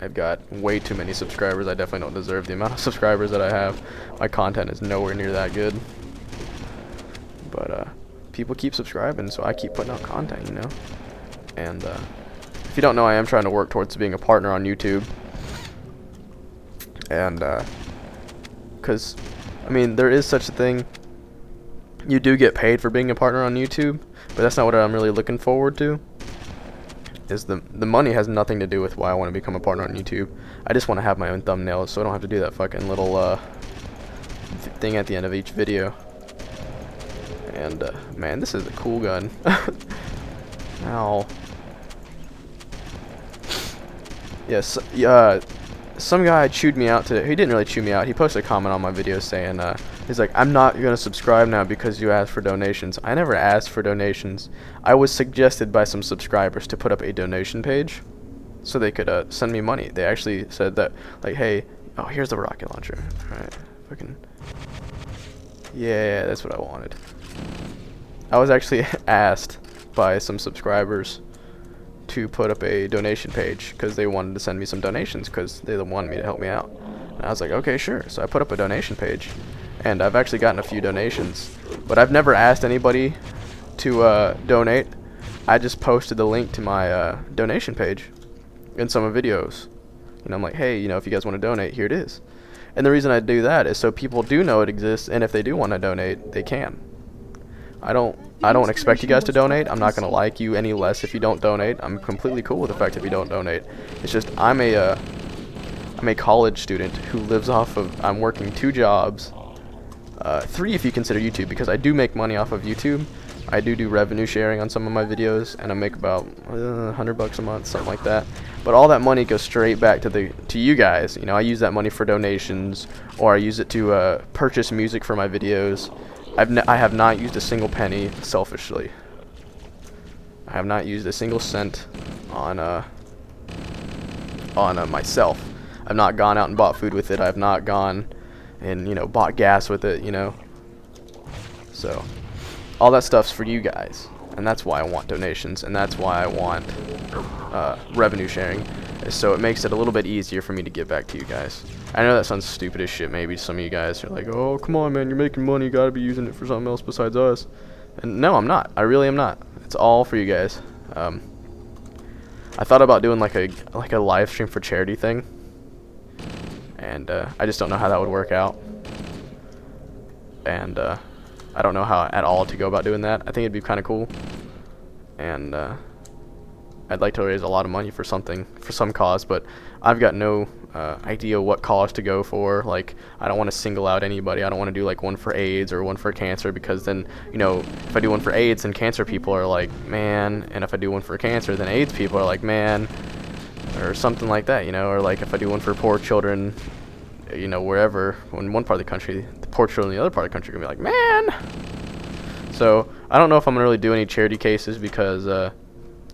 I've got way too many subscribers. I definitely don't deserve the amount of subscribers that I have. My content is nowhere near that good. But people keep subscribing, so I keep putting out content, you know. And if you don't know, I am trying to work towards being a partner on YouTube. And because I mean, there is such a thing. You do get paid for being a partner on YouTube, but that's not what I'm really looking forward to. Is the money has nothing to do with why I want to become a partner on YouTube. I just want to have my own thumbnails, so I don't have to do that fucking little thing at the end of each video. And man, this is a cool gun. Ow. Yes, some guy chewed me out today. He didn't really chew me out. He posted a comment on my video saying, he's like, I'm not going to subscribe now because you asked for donations. I never asked for donations. I was suggested by some subscribers to put up a donation page so they could send me money. They actually said that, like, hey, oh, here's the rocket launcher. Alright, fucking, yeah, that's what I wanted. I was actually asked by some subscribers to put up a donation page because they wanted to send me some donations because they wanted me to help me out. And I was like, okay, sure. So I put up a donation page, and I've actually gotten a few donations, but I've never asked anybody to donate. I just posted the link to my donation page in some of the videos. And I'm like, hey, you know, if you guys want to donate, here it is. And the reason I do that is so people do know it exists, and if they do want to donate, they can. I don't expect you guys to donate. I'm not gonna like you any less if you don't donate. I'm completely cool with the fact if you don't donate. It's just I'm a college student who lives off of, I'm working 2 jobs, 3 if you consider YouTube, because I do make money off of YouTube. I do revenue sharing on some of my videos, and I make about $100 a month, something like that. But all that money goes straight back to you guys. You know, I use that money for donations, or I use it to purchase music for my videos. I have not used a single penny selfishly. I have not used a single cent on myself. I've not gone out and bought food with it. I've not gone and, you know, bought gas with it, you know. So all that stuff's for you guys, and that's why I want donations, and that's why I want revenue sharing, so it makes it a little bit easier for me to give back to you guys. I know that sounds stupid as shit. Maybe some of you guys are like, oh, come on, man, you're making money, you gotta be using it for something else besides us. And no, I'm not. I really am not. It's all for you guys. I thought about doing like a live stream for charity thing, and I just don't know how that would work out. And I don't know how at all to go about doing that. I think it'd be kind of cool, and I'd like to raise a lot of money for something, for some cause, but I've got no idea what cause to go for. Like, I don't want to single out anybody. I don't want to do like one for AIDS or one for cancer, because then, you know, if I do one for AIDS, then cancer people are like, man, and if I do one for cancer, then AIDS people are like, man, or something like that, you know. Or like if I do one for poor children, you know, wherever, in one part of the country, the poor children in the other part of the country are gonna be like, man. So I don't know if I'm gonna really do any charity cases, because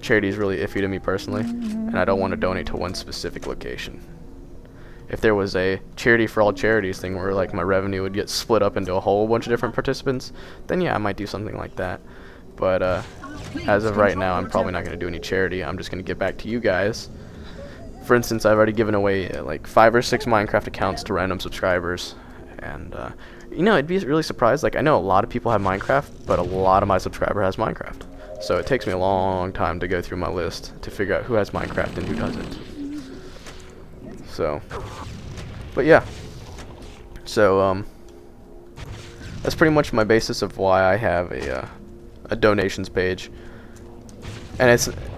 charity is really iffy to me personally, and I don't want to donate to one specific location. If there was a charity for all charities thing where like my revenue would get split up into a whole bunch of different participants, then yeah, I might do something like that. But as of right now, I'm probably not going to do any charity. I'm just going to get back to you guys. For instance, I've already given away like 5 or 6 Minecraft accounts to random subscribers, and you know, I'd be really surprised. Like, I know a lot of people have Minecraft, but a lot of my subscriber has Minecraft. So it takes me a long time to go through my list to figure out who has Minecraft and who doesn't. So, but yeah. So that's pretty much my basis of why I have a donations page. And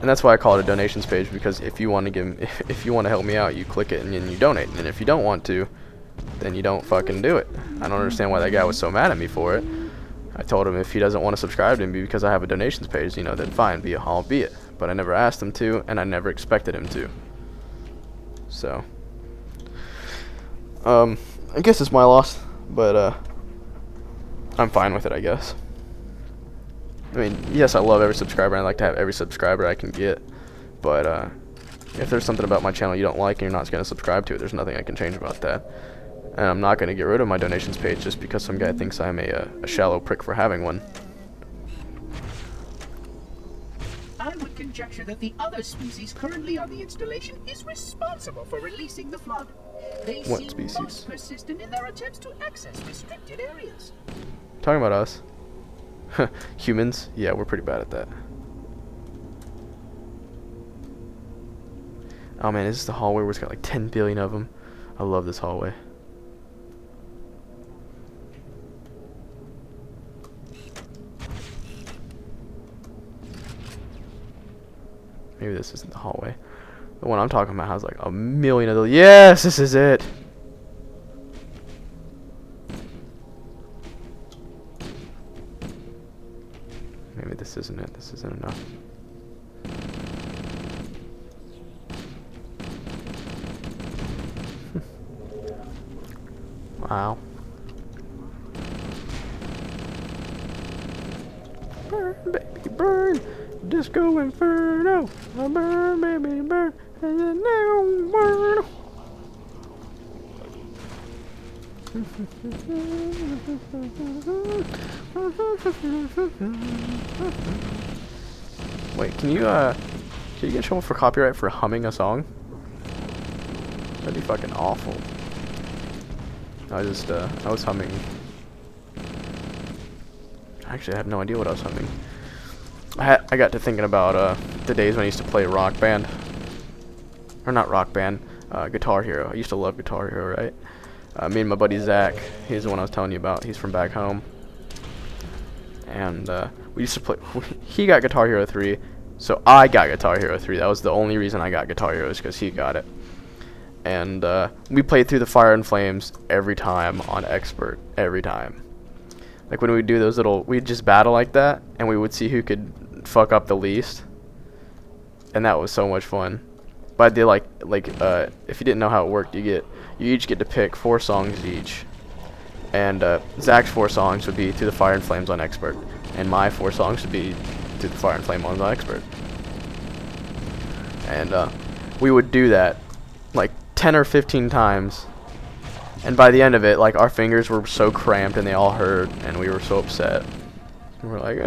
that's why I call it a donations page, because if you want to if you want to help me out, you click it and then you donate. And if you don't want to, then you don't fucking do it. I don't understand why that guy was so mad at me for it. I told him if he doesn't want to subscribe to me because I have a donations page, you know, then fine, I'll be it. But I never asked him to, and I never expected him to. So, I guess it's my loss, but I'm fine with it, I guess. I mean, yes, I love every subscriber, and I'd like to have every subscriber I can get, but if there's something about my channel you don't like and you're not going to subscribe to it, there's nothing I can change about that. And I'm not going to get rid of my donations page just because some guy thinks I'm a shallow prick for having one. conjecture that the other species currently on the installation is responsible for releasing the flood. They What seem species? most persistent in their attempts to access restricted areas. Talking about us. Humans? Yeah, we're pretty bad at that. Oh man, this is the hallway where it's got like 10 billion of them. I love this hallway. Maybe this isn't the hallway. The one I'm talking about has like a million of those. Yes, this is it. Maybe this isn't it. This isn't enough. Wow. Burn, baby, burn. Disco Inferno. Burn, baby, burn. And then now burn. Wait, can you get in trouble for copyright for humming a song? That'd be fucking awful. I was humming. Actually, I have no idea what I was humming. I got to thinking about the days when I used to play Rock Band. Or not Rock Band, Guitar Hero. I used to love Guitar Hero, right? Me and my buddy Zach, he's the one I was telling you about. He's from back home. And we used to play. He got Guitar Hero 3, so I got Guitar Hero 3. That was the only reason I got Guitar Hero, is because he got it. And we played through the Fire and Flames every time on Expert. Every time. Like when we would do those little, we'd just battle like that, and we would see who could fuck up the least. And that was so much fun. But I did like if you didn't know how it worked, you each get to pick 4 songs each. And Zach's 4 songs would be Through the Fire and Flames on Expert, and my 4 songs would be Through the Fire and Flame on Expert. And we would do that like 10 or 15 times. And by the end of it, like, our fingers were so cramped and they all hurt, and we were so upset. And we're like,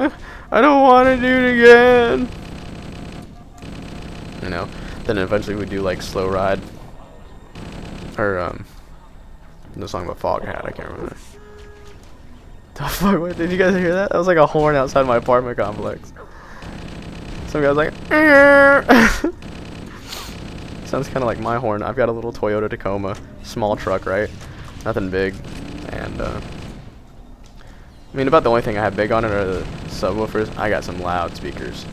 I don't want to do it again. You know. Then eventually we'd do like Slow Ride, or the song about Fog Hat. I can't remember. The fuck? What, did you guys hear that? That was like a horn outside my apartment complex. Some guy's like, sounds kind of like my horn. I've got a little Toyota Tacoma, small truck, right? Nothing big, and I mean, about the only thing I have big on it are the subwoofers. I got some loud speakers,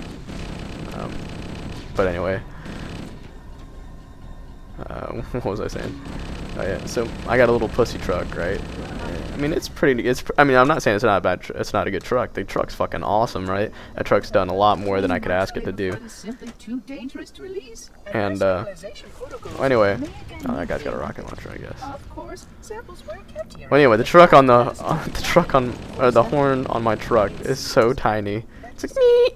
but anyway. What was I saying? Oh yeah, so I got a little pussy truck, right? I mean, it's pretty. I mean, I'm not saying it's not a bad. It's not a good truck. The truck's fucking awesome, right? That truck's done a lot more than I could ask it to do. And anyway, oh, that guy's got a rocket launcher, I guess. Well, anyway, the truck on the the horn on my truck is so tiny. It's like me.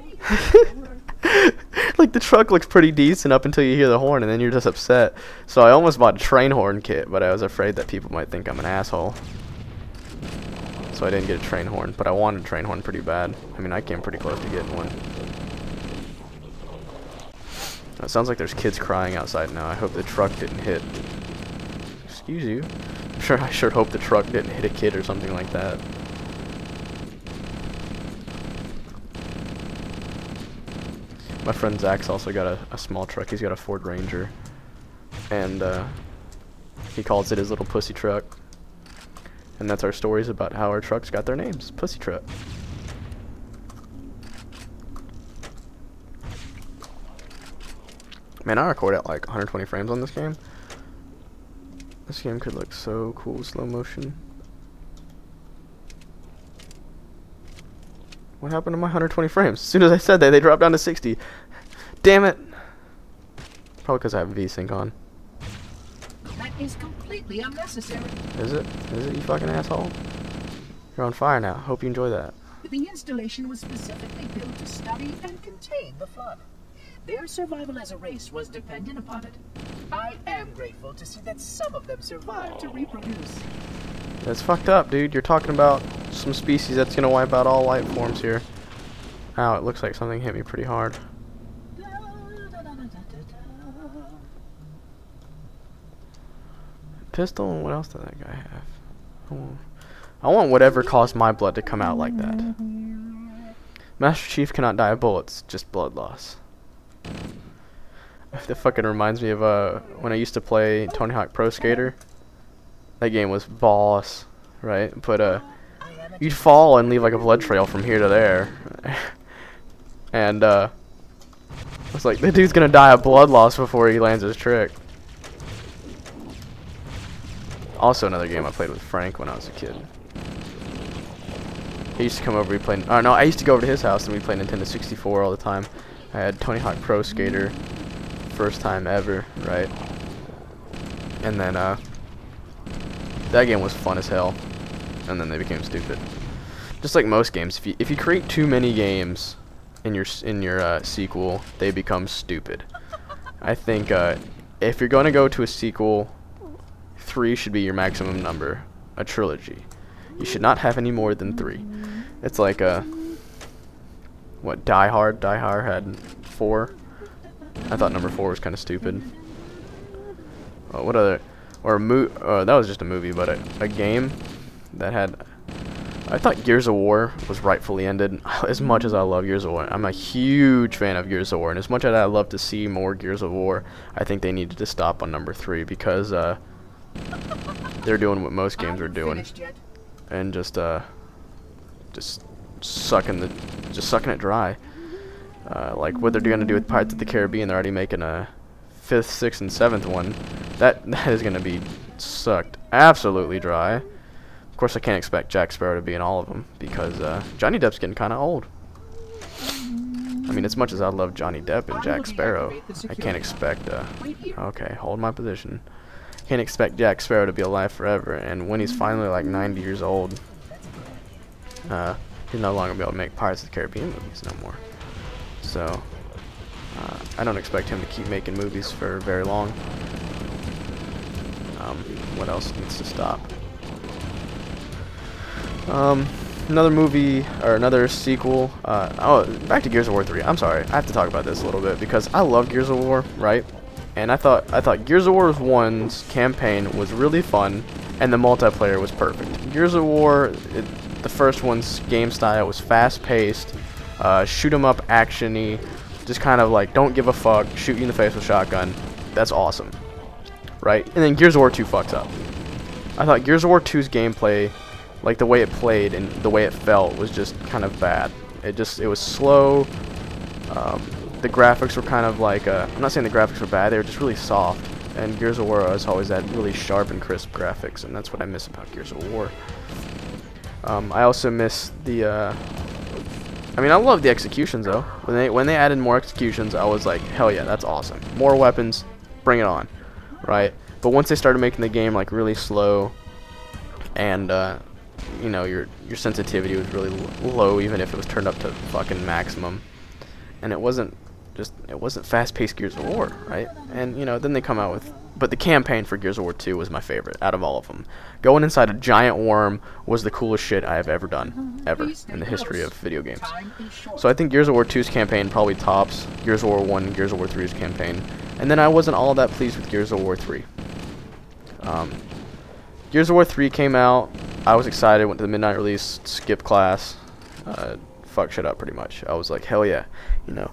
Like, the truck looks pretty decent up until you hear the horn, and then you're just upset. So I almost bought a train horn kit, but I was afraid that people might think I'm an asshole. So I didn't get a train horn, but I wanted a train horn pretty bad. I mean, I came pretty close to getting one. It sounds like there's kids crying outside now. I hope the truck didn't hit. Excuse you. I sure hope the truck didn't hit a kid or something like that. My friend Zach's also got a small truck. He's got a Ford Ranger, and he calls it his little pussy truck. And that's our stories about how our trucks got their names. Pussy truck. Man, I record at like 120 frames on this game. This game could look so cool, slow motion. What happened to my 120 frames? As soon as I said that, they dropped down to 60. Damn it. Probably because I have VSync on. That is completely unnecessary. Is it? Is it, you fucking asshole? You're on fire now. Hope you enjoy that. The installation was specifically built to study and contain the flood. Their survival as a race was dependent upon it. I am grateful to see that some of them survived to reproduce. That's fucked up, dude. You're talking about some species that's gonna wipe out all life forms here. Ow, it looks like something hit me pretty hard. pistol. What else does that guy have? I want whatever caused my blood to come out like that. Master Chief cannot die of bullets, just blood loss. That fucking reminds me of when I used to play Tony Hawk Pro Skater. That game was boss, right? But you'd fall and leave like a blood trail from here to there, and it's like the dude's gonna die of blood loss before he lands his trick. Also, another game I played with Frank when I was a kid. He used to come over. We played. Oh no, I used to go over to his house and we played Nintendo 64 all the time. I had Tony Hawk Pro Skater, first time ever, right? And then that game was fun as hell. And then they became stupid. Just like most games, if you create too many games in your sequel, they become stupid. I think if you're going to go to a sequel, 3 should be your maximum number. A trilogy. You should not have any more than 3. It's like what, Die Hard? Die Hard had 4. I thought number 4 was kind of stupid. What other? Or that was just a movie, but a game that had. I thought Gears of War was rightfully ended. As much as I love Gears of War, I'm a huge fan of Gears of War, and as much as I love to see more Gears of War, I think they needed to stop on number 3 because they're doing what most games are doing, and just sucking it dry. Like what they're gonna do with Pirates of the Caribbean, they're already making a 5th, 6th, and 7th one. That is gonna be sucked absolutely dry. Of course, I can't expect Jack Sparrow to be in all of them because Johnny Depp's getting kind of old. I mean, as much as I love Johnny Depp and Jack Sparrow, I can't expect. Okay, hold my position. Can't expect Jack Sparrow to be alive forever, and when he's finally like 90 years old, he's no longer gonna be able to make Pirates of the Caribbean movies no more. So I don't expect him to keep making movies for very long. What else needs to stop? Another movie or another sequel. Oh, back to Gears of War 3. I'm sorry, I have to talk about this a little bit because I love Gears of War, right? And I thought Gears of War 1's campaign was really fun, and the multiplayer was perfect. Gears of War, the first one's game style was fast-paced, shoot 'em up, action-y, just kind of like don't give a fuck, shoot you in the face with a shotgun. That's awesome, right? And then Gears of War 2 fucks up. I thought Gears of War 2's gameplay, like the way it played and the way it felt, was just kind of bad. It was slow. The graphics were kind of like, I'm not saying the graphics were bad, they were just really soft. And Gears of War has always had really sharp and crisp graphics, and that's what I miss about Gears of War. I also miss the, I mean, I love the executions though. When they added more executions, I was like, hell yeah, that's awesome. More weapons, bring it on, right? But once they started making the game like really slow, and you know, your sensitivity was really low, even if it was turned up to fucking maximum, and it wasn't fast-paced Gears of War, right? And you know, then they come out with, but the campaign for Gears of War 2 was my favorite out of all of them. Going inside a giant worm was the coolest shit I have ever done, ever, in the history of video games. So I think Gears of War 2's campaign probably tops Gears of War 1 and Gears of War 3's campaign. And then I wasn't all that pleased with Gears of War 3. Gears of War 3 came out, I was excited, went to the midnight release, skipped class, fuck shit up pretty much. I was like, hell yeah, you know.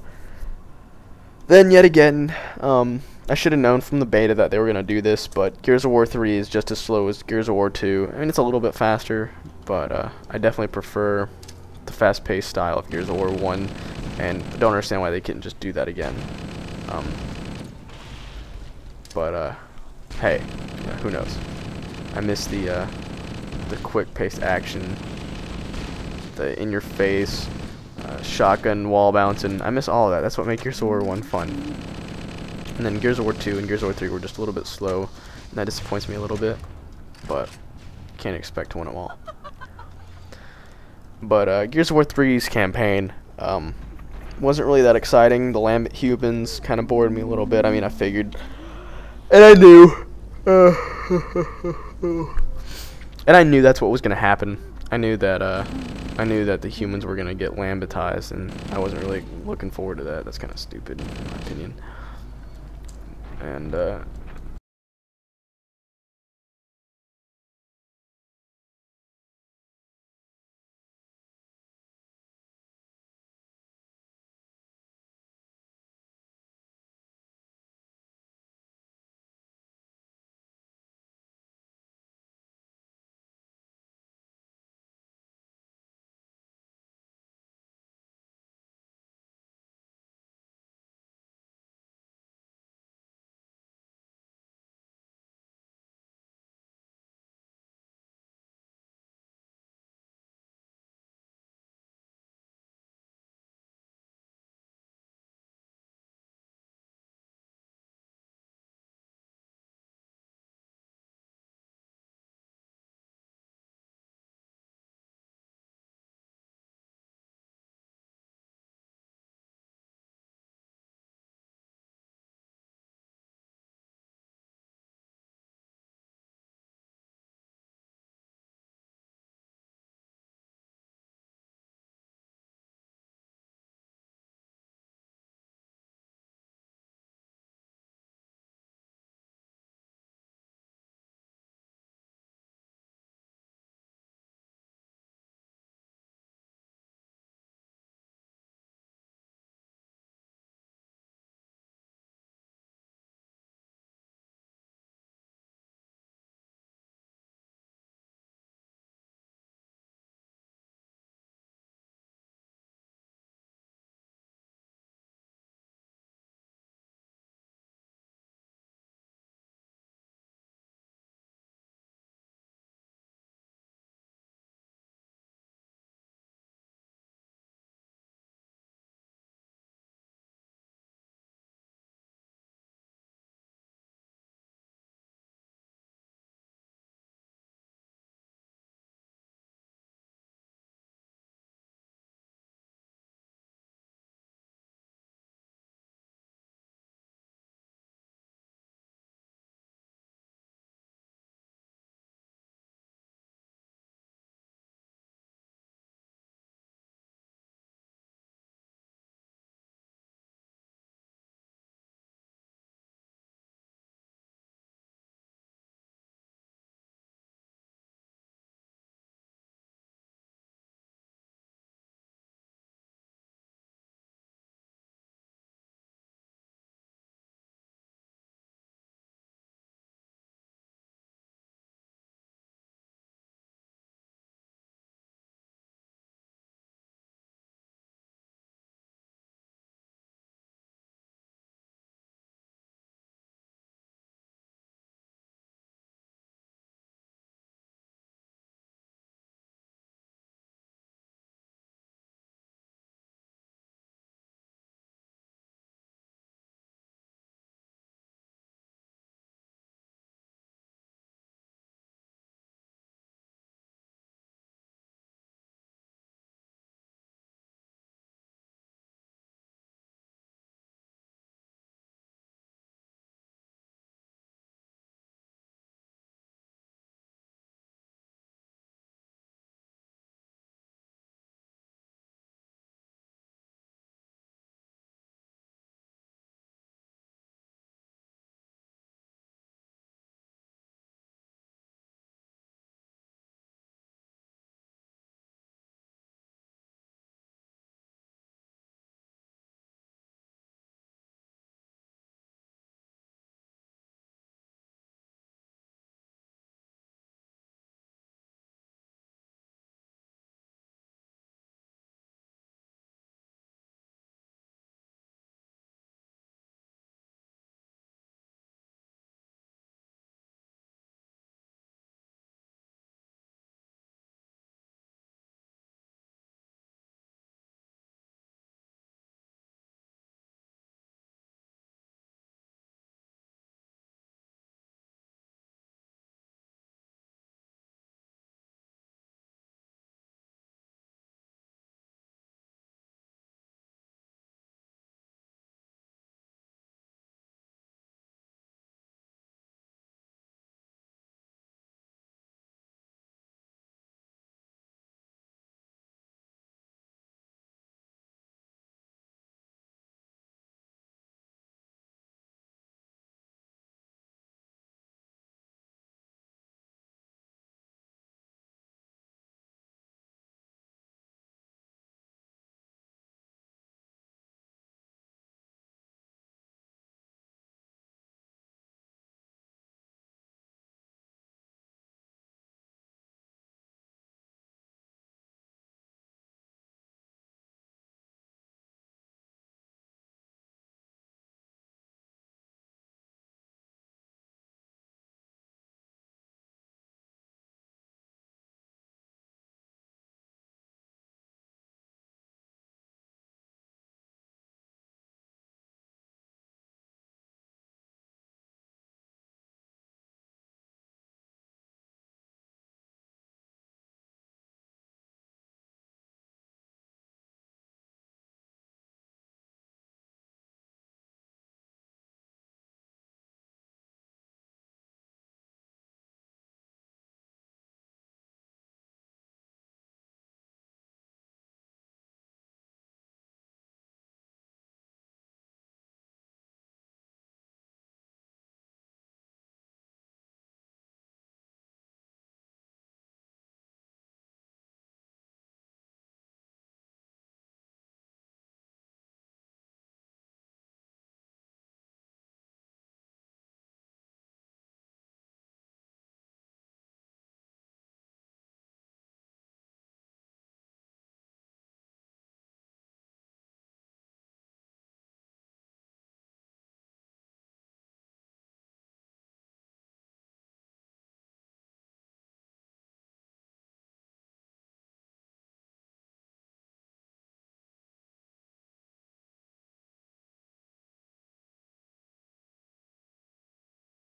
Then yet again, I should have known from the beta that they were going to do this, but Gears of War 3 is just as slow as Gears of War 2. I mean, it's a little bit faster, but I definitely prefer the fast-paced style of Gears of War 1, and I don't understand why they couldn't just do that again. Hey, yeah, who knows? I miss the quick-paced action, the in-your-face, shotgun wall bouncing. I miss all of that. That's what makes Gears of War 1 fun. And then Gears of War 2 and Gears of War 3 were just a little bit slow, and that disappoints me a little bit, but can't expect to win them all. But Gears of War 3's campaign wasn't really that exciting. The Lambent humans kind of bored me a little bit. I mean, I figured, and I knew, and I knew that's what was going to happen. I knew that the humans were gonna get lambitized, and I wasn't really looking forward to that. That's kind of stupid, in my opinion. And